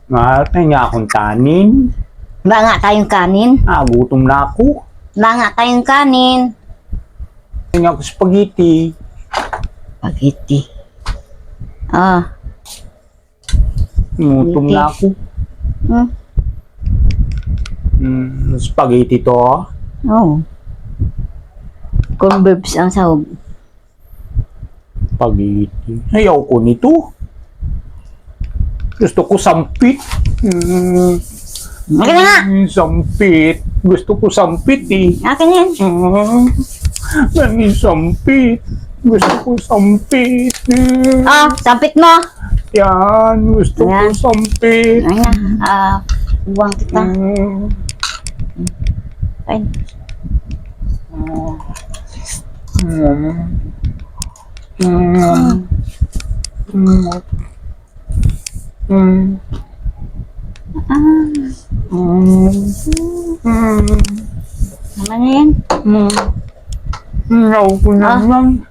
Nga akong tanin. Ba nga tayong kanin? Gutom na ako. Ba nga tayong kanin? Nga ako spaghetti. Spaghetti. Gutom na ako. Spaghetti to. Corn beefs ang sahog. Spaghetti. Ayaw ko nito. Gusto ko sampit. Akin na nga! Sampit. Gusto ko sampit eh. Akin yan. Sampit. Gusto ko sampit. Sampit mo! Yan. Gusto ko sampit. Ayan. Buwang kita. Kain. Naman yan. Ayaw ko naman.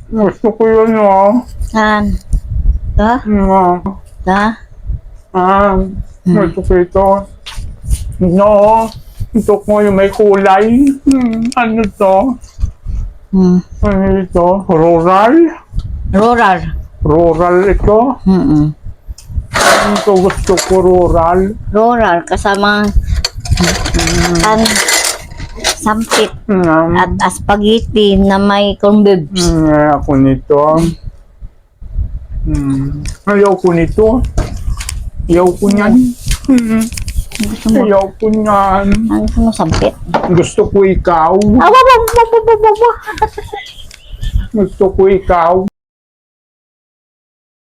Gusto ko yun Saan? Ito? Gusto ko ito. No. Ito ko yung may kulay. Ano to? Ano ito? Rural? Rural ito? Ito gusto ko rural. Rural kasama sampit at spaghetti na may corn beefs. Ako nito. Ayaw ko nito. Ayaw ko niyan. Ayaw ko niyan. Ano gusto mo, sampit? Gusto ko ikaw. Gusto ko ikaw.